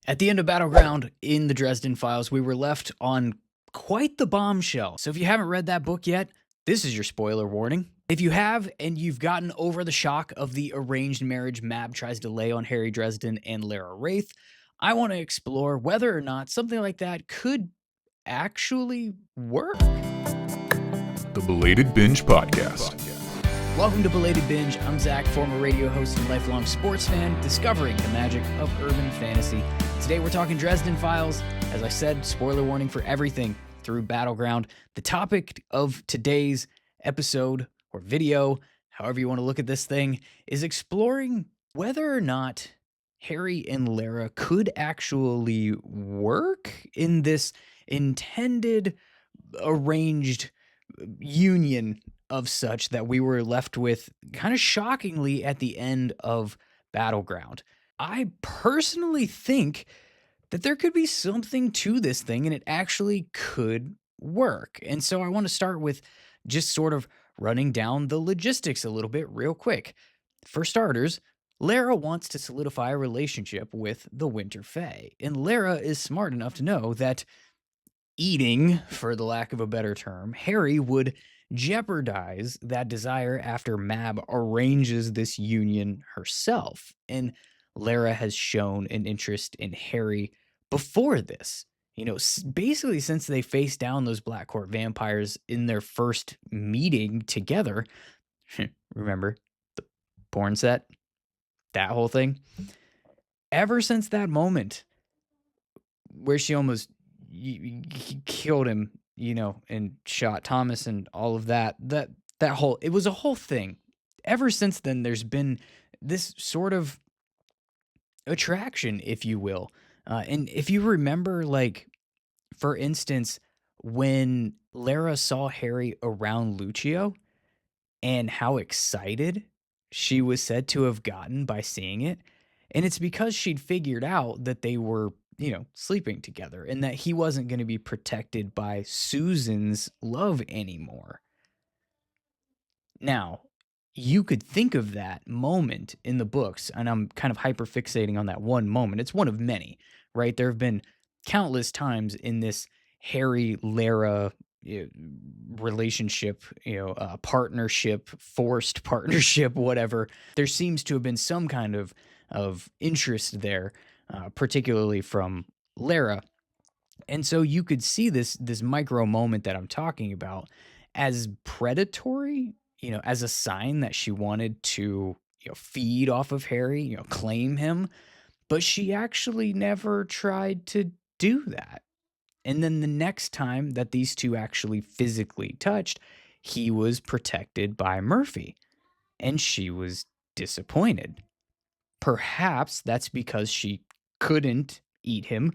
At the end of Battleground in the Dresden Files, we were left on quite the bombshell. So if you haven't read that book yet, this is your spoiler warning. If you have and you've gotten over the shock of the arranged marriage Mab tries to lay on Harry Dresden and Lara Raith, I want to explore whether or not something like that could actually work. The Belated Binge Podcast. Welcome to Belated Binge. I'm Zach, former radio host and lifelong sports fan, discovering the magic of urban fantasy. Today we're talking Dresden Files. As I said, spoiler warning for everything through Battleground. The topic of today's episode or video, however you want to look at this thing, is exploring whether or not Harry and Lara could actually work in this intended arranged union of such that we were left with kind of shockingly at the end of Battleground. I personally think that there could be something to this thing and it actually could work. And so I want to start with just sort of running down the logistics a little bit real quick. For starters, Lara wants to solidify a relationship with the Winter Fae, and Lara is smart enough to know that eating, for the lack of a better term, Harry would jeopardize that desire after Mab arranges this union herself. And Lara has shown an interest in Harry before this. You know, basically since they faced down those Black Court vampires in their first meeting together. Remember the porn set? That whole thing? Ever since that moment where she almost killed him, and shot Thomas and all of that whole, it was a whole thing. Ever since then, there's been this sort of attraction, if you will. And if you remember, like, for instance, when Lara saw Harry around Lucio and how excited she was said to have gotten by seeing it, and it's because she'd figured out that they were sleeping together and that he wasn't going to be protected by Susan's love anymore. Now, you could think of that moment in the books, and I'm kind of hyperfixating on that one moment. It's one of many, right? There have been countless times in this Harry-Lara relationship, partnership, forced partnership, whatever. There seems to have been some kind of interest there. Particularly from Lara. And so you could see this micro moment that I'm talking about as predatory, as a sign that she wanted to feed off of Harry, claim him. But she actually never tried to do that. And then the next time that these two actually physically touched, he was protected by Murphy. And she was disappointed. Perhaps that's because she couldn't eat him.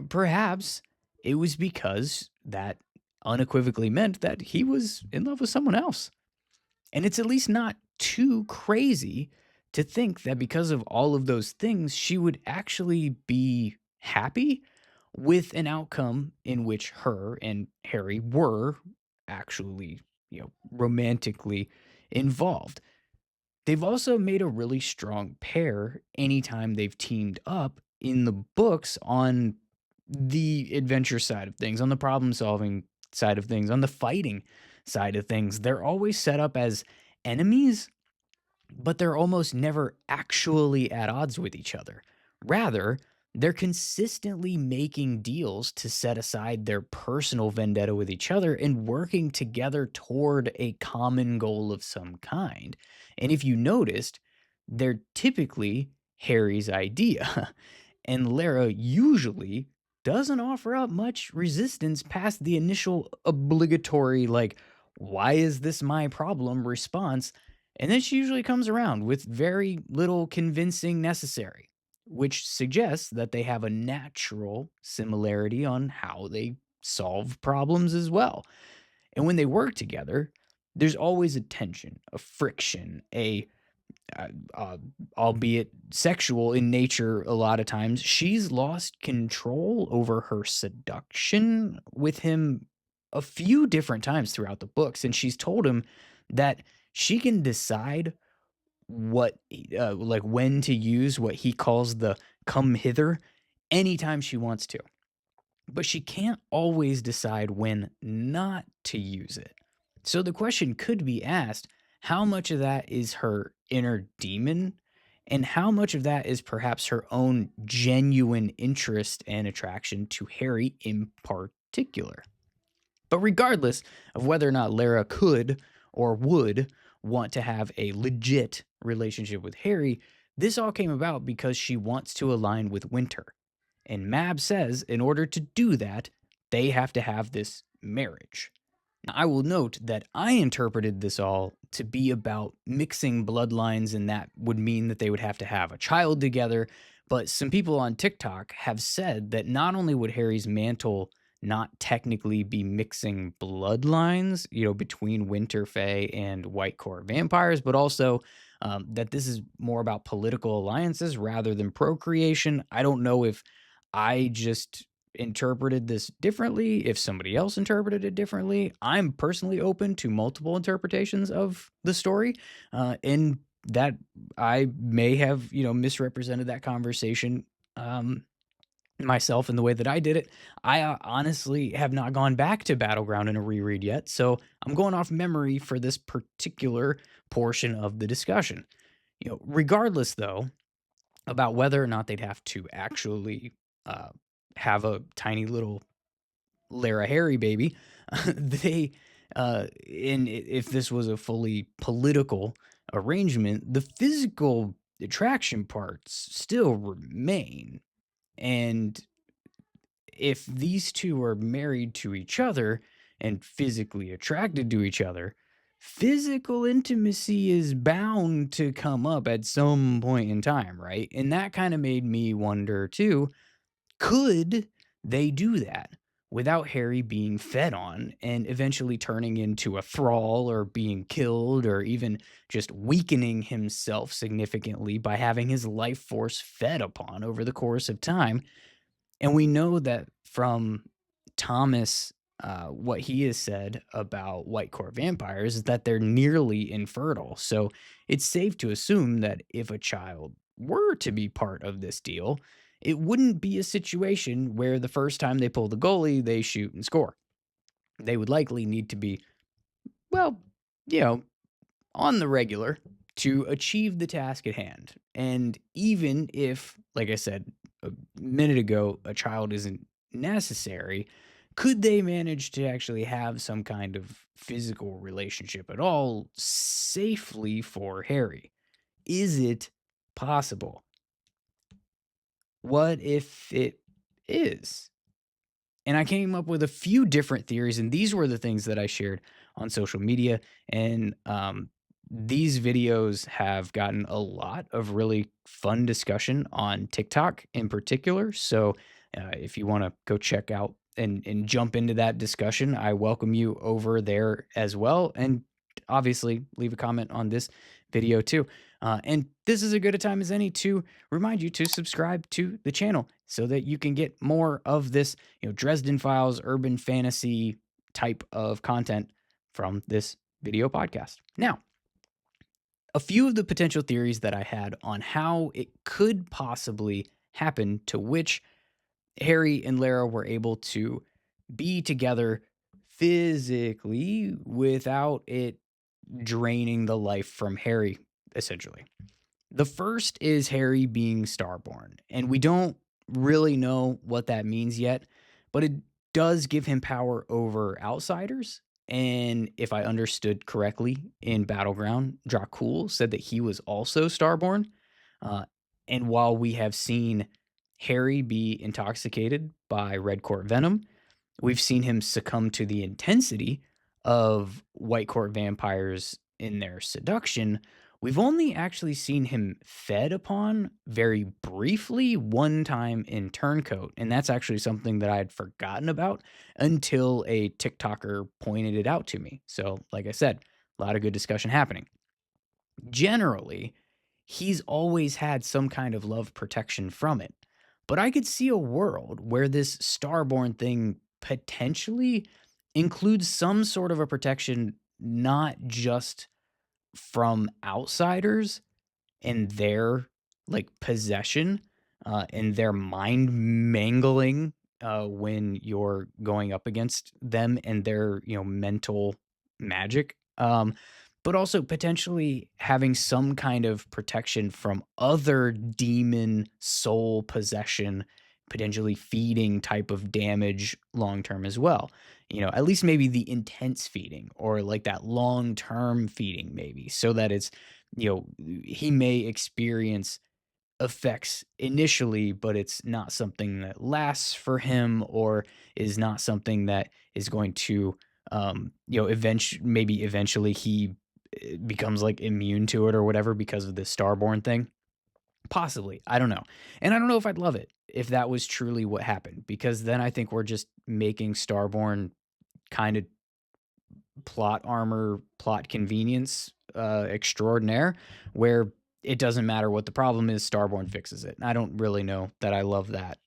Perhaps it was because that unequivocally meant that he was in love with someone else. And it's at least not too crazy to think that because of all of those things, she would actually be happy with an outcome in which her and Harry were actually, romantically involved. They've also made a really strong pair anytime they've teamed up in the books on the adventure side of things, on the problem-solving side of things, on the fighting side of things. They're always set up as enemies, but they're almost never actually at odds with each other. Rather, they're consistently making deals to set aside their personal vendetta with each other and working together toward a common goal of some kind. And if you noticed, they're typically Harry's idea. And Lara usually doesn't offer up much resistance past the initial obligatory, like, why is this my problem response? And then she usually comes around with very little convincing necessary, which suggests that they have a natural similarity on how they solve problems as well. And when they work together, there's always a tension, a friction, albeit sexual in nature a lot of times. She's lost control over her seduction with him a few different times throughout the books, and she's told him that she can decide what, like when to use what he calls the come hither anytime she wants to. But she can't always decide when not to use it. So the question could be asked, how much of that is her inner demon? And how much of that is perhaps her own genuine interest and attraction to Harry in particular? But regardless of whether or not Lara could or would want to have a legit relationship with Harry, this all came about because she wants to align with Winter. And Mab says in order to do that, they have to have this marriage. Now, I will note that I interpreted this all to be about mixing bloodlines, and that would mean that they would have to have a child together. But some people on TikTok have said that not only would Harry's mantle not technically be mixing bloodlines, between Winterfell and White Court vampires, but also that this is more about political alliances rather than procreation. I don't know if I just interpreted this differently, if somebody else interpreted it differently. I'm personally open to multiple interpretations of the story, and that I may have, misrepresented that conversation myself in the way that I did it. I honestly have not gone back to Battleground in a reread yet, so I'm going off memory for this particular portion of the discussion. Regardless, though, about whether or not they'd have to actually uh, have a tiny little Lara Harry baby, they if this was a fully political arrangement, the physical attraction parts still remain. And if these two are married to each other and physically attracted to each other, physical intimacy is bound to come up at some point in time, right? And that kind of made me wonder too, could they do that without Harry being fed on and eventually turning into a thrall or being killed or even just weakening himself significantly by having his life force fed upon over the course of time? And we know that from Thomas, what he has said about White Court vampires is that they're nearly infertile. So it's safe to assume that if a child were to be part of this deal, it wouldn't be a situation where the first time they pull the goalie, they shoot and score. They would likely need to be, well, you know, on the regular to achieve the task at hand. And even if, like I said a minute ago, a child isn't necessary, could they manage to actually have some kind of physical relationship at all safely for Harry? Is it possible? What if it is? And I came up with a few different theories, and these were the things that I shared on social media. And these videos have gotten a lot of really fun discussion on TikTok in particular. So if you want to go check out and jump into that discussion, I welcome you over there as well. And obviously, leave a comment on this video too. And this is a good a time as any to remind you to subscribe to the channel so that you can get more of this, Dresden Files, urban fantasy type of content from this video podcast. Now, a few of the potential theories that I had on how it could possibly happen to which Harry and Lara were able to be together physically without it draining the life from Harry, essentially. The first is Harry being Starborn, and we don't really know what that means yet, but it does give him power over outsiders. And if I understood correctly in Battleground, Dracul said that he was also Starborn. Uh, and while we have seen Harry be intoxicated by Red Court venom, we've seen him succumb to the intensity of White Court vampires in their seduction. We've only actually seen him fed upon very briefly one time in Turncoat, and that's actually something that I had forgotten about until a TikToker pointed it out to me. So, like I said, a lot of good discussion happening. Generally, he's always had some kind of love protection from it. But I could see a world where this Starborn thing potentially includes some sort of a protection, not just from outsiders and their like possession, and their mind mangling when you're going up against them and their mental magic. But also potentially having some kind of protection from other demon soul possession, potentially feeding type of damage long term as well. At least maybe the intense feeding or like that long term feeding, maybe, so that he may experience effects initially, but it's not something that lasts for him or is not something that is going to, eventually he becomes like immune to it or whatever because of the Starborn thing. Possibly. I don't know. And I don't know if I'd love it if that was truly what happened, because then I think we're just making Starborn kind of plot armor, plot convenience extraordinaire, where it doesn't matter what the problem is, Starborn fixes it. I don't really know that I love that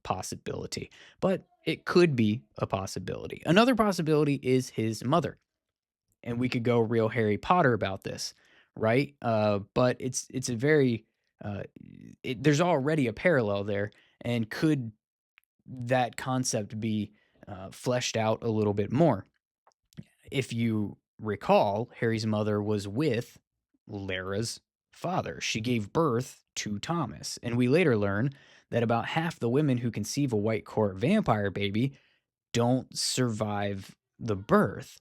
possibility, but it could be a possibility. Another possibility is his mother, and we could go real Harry Potter about this, right? But it's a very there's already a parallel there, and could that concept be fleshed out a little bit more? If you recall, Harry's mother was with Lara's father. She gave birth to Thomas. And we later learn that about half the women who conceive a white court vampire baby don't survive the birth.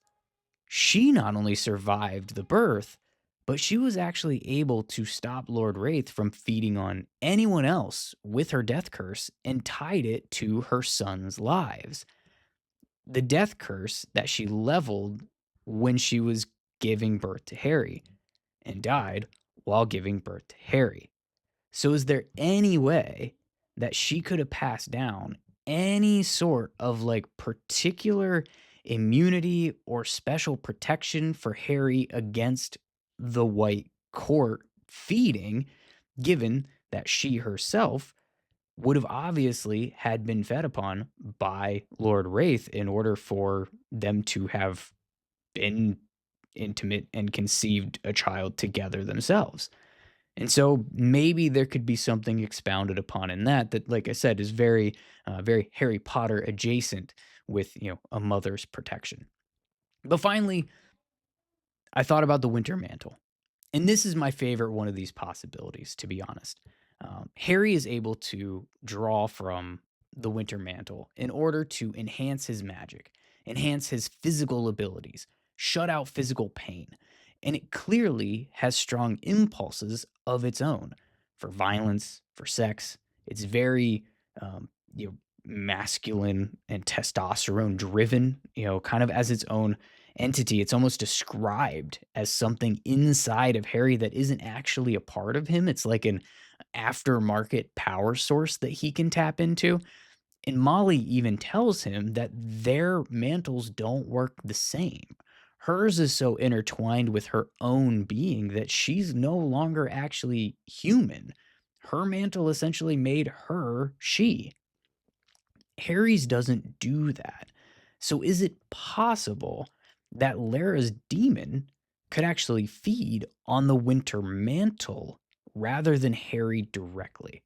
She not only survived the birth, but she was actually able to stop Lord Wraith from feeding on anyone else with her death curse and tied it to her son's lives. The death curse that she leveled when she was giving birth to Harry, and died while giving birth to Harry. So, is there any way that she could have passed down any sort of like particular immunity or special protection for Harry against the White Court feeding, given that she herself would have obviously had been fed upon by Lord Wraith in order for them to have been intimate and conceived a child together themselves. And so maybe there could be something expounded upon in that, like I said, is very Harry Potter adjacent with, a mother's protection. But finally, I thought about the winter mantle. And this is my favorite one of these possibilities, to be honest. Harry is able to draw from the winter mantle in order to enhance his magic, enhance his physical abilities, shut out physical pain. And it clearly has strong impulses of its own for violence, for sex. It's very, masculine and testosterone driven, kind of as its own entity. It's almost described as something inside of Harry that isn't actually a part of him. It's like an aftermarket power source that he can tap into. And Molly even tells him that their mantles don't work the same. Hers is so intertwined with her own being that she's no longer actually human. Her mantle essentially made her she. Harry's doesn't do that. So is it possible that Lara's demon could actually feed on the winter mantle rather than Harry directly?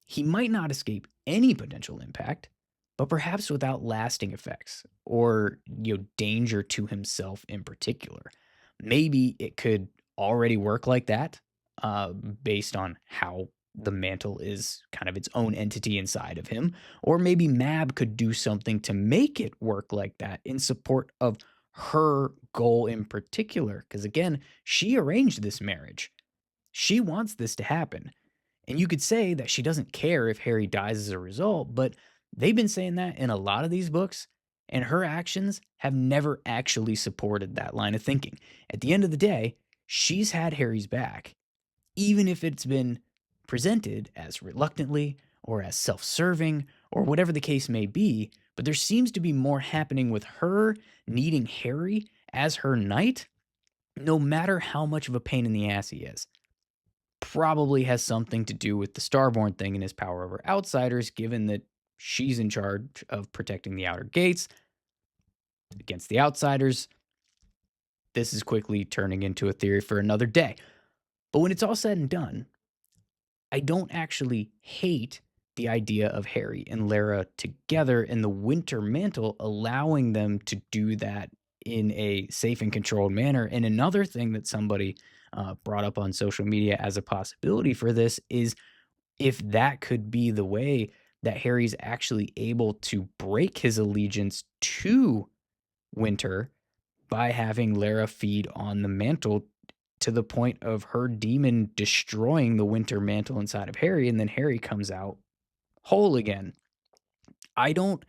He might not escape any potential impact, but perhaps without lasting effects or danger to himself in particular. Maybe it could already work like that, based on how the mantle is kind of its own entity inside of him. Or maybe Mab could do something to make it work like that in support of her goal in particular. Because again, she arranged this marriage. She wants this to happen. And you could say that she doesn't care if Harry dies as a result, but they've been saying that in a lot of these books, and her actions have never actually supported that line of thinking. At the end of the day, she's had Harry's back, even if it's been presented as reluctantly or as self serving or whatever the case may be. But there seems to be more happening with her needing Harry as her knight, no matter how much of a pain in the ass he is. Probably has something to do with the Starborn thing and his power over outsiders, given that she's in charge of protecting the outer gates against the outsiders. This is quickly turning into a theory for another day. But when it's all said and done, I don't actually hate the idea of Harry and Lara together and the winter mantle allowing them to do that in a safe and controlled manner. And another thing that somebody brought up on social media as a possibility for this is if that could be the way that Harry's actually able to break his allegiance to Winter by having Lara feed on the mantle to the point of her demon destroying the winter mantle inside of Harry, and then Harry comes out whole again. I don't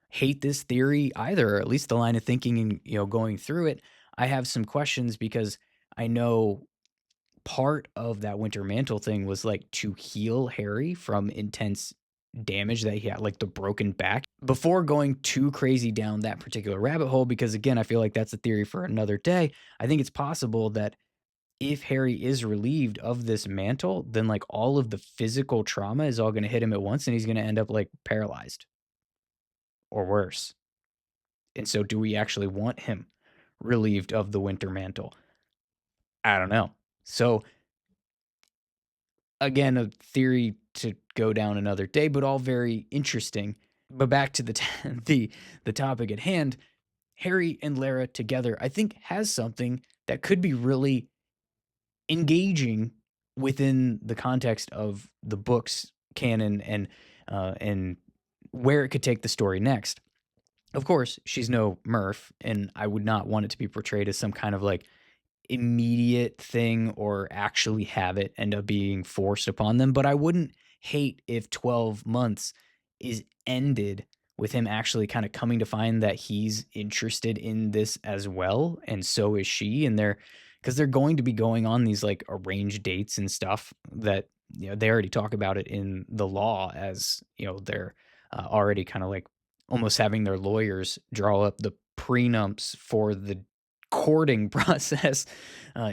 hate this theory either, or at least the line of thinking and going through it. I have some questions because I know part of that winter mantle thing was like to heal Harry from intense damage that he had, like the broken back. Before going too crazy down that particular rabbit hole, because again, I feel like that's a theory for another day. I think it's possible that if Harry is relieved of this mantle, then like all of the physical trauma is all going to hit him at once and he's going to end up like paralyzed or worse. And so, do we actually want him relieved of the winter mantle? I don't know. So, again, a theory to go down another day, but all very interesting. But back to the topic at hand, Harry and Lara together, I think, has something that could be really engaging within the context of the book's canon and where it could take the story next. Of course, she's no Murph, and I would not want it to be portrayed as some kind of like immediate thing or actually have it end up being forced upon them. But I wouldn't hate if 12 months is ended with him actually kind of coming to find that he's interested in this as well. And so is she. And because they're going to be going on these like arranged dates and stuff that, they already talk about it in the law as, they're already kind of like almost having their lawyers draw up the prenups for the courting process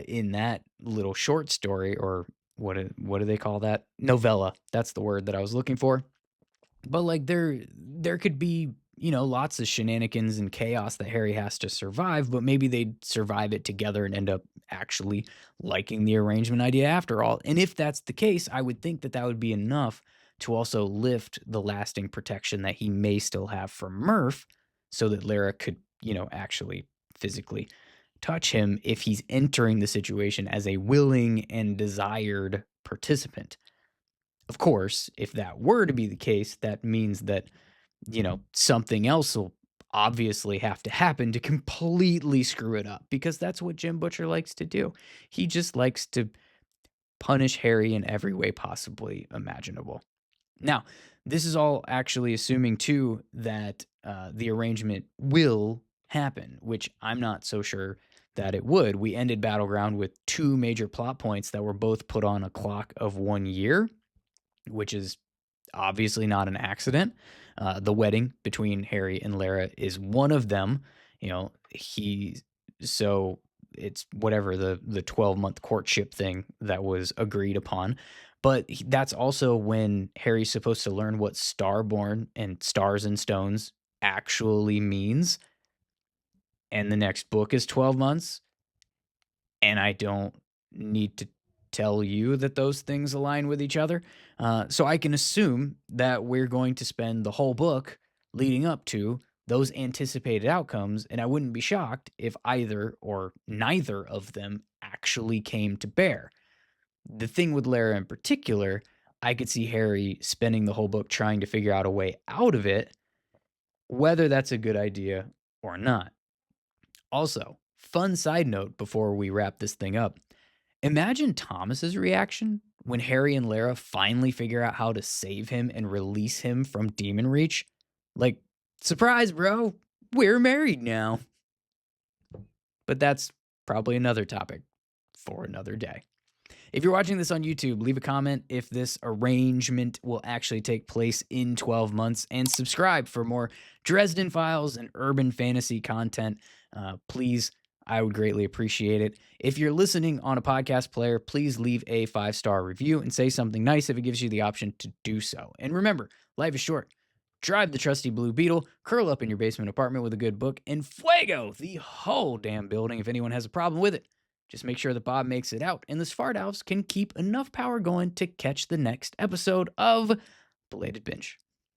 in that little short story, or what do they call that? Novella. That's the word that I was looking for. But like there could be, lots of shenanigans and chaos that Harry has to survive, but maybe they'd survive it together and end up actually liking the arrangement idea after all. And if that's the case, I would think that that would be enough to also lift the lasting protection that he may still have from Murph so that Lara could, actually physically touch him if he's entering the situation as a willing and desired participant. Of course, if that were to be the case, that means that, something else will obviously have to happen to completely screw it up because that's what Jim Butcher likes to do. He just likes to punish Harry in every way possibly imaginable. Now, this is all actually assuming too that the arrangement will happen, which I'm not so sure that it would. We ended Battleground with two major plot points that were both put on a clock of 1 year, which is obviously not an accident. The wedding between Harry and Lara is one of them. He so it's whatever the 12-month courtship thing that was agreed upon. But that's also when Harry's supposed to learn what Starborn and Stars and Stones actually means. And the next book is 12 months. And I don't need to tell you that those things align with each other. So I can assume that we're going to spend the whole book leading up to those anticipated outcomes. And I wouldn't be shocked if either or neither of them actually came to bear. The thing with Lara in particular, I could see Harry spending the whole book trying to figure out a way out of it, whether that's a good idea or not. Also, fun side note before we wrap this thing up. Imagine Thomas's reaction when Harry and Lara finally figure out how to save him and release him from Demon Reach. Like, surprise, bro, we're married now. But that's probably another topic for another day. If you're watching this on YouTube, leave a comment if this arrangement will actually take place in 12 months and subscribe for more Dresden Files and urban fantasy content. Please, I would greatly appreciate it. If you're listening on a podcast player, please leave a 5-star review and say something nice if it gives you the option to do so. And remember, life is short. Drive the trusty Blue Beetle, curl up in your basement apartment with a good book, and fuego the whole damn building if anyone has a problem with it. Just make sure that Bob makes it out, and the Svartalfs can keep enough power going to catch the next episode of Belated Binge.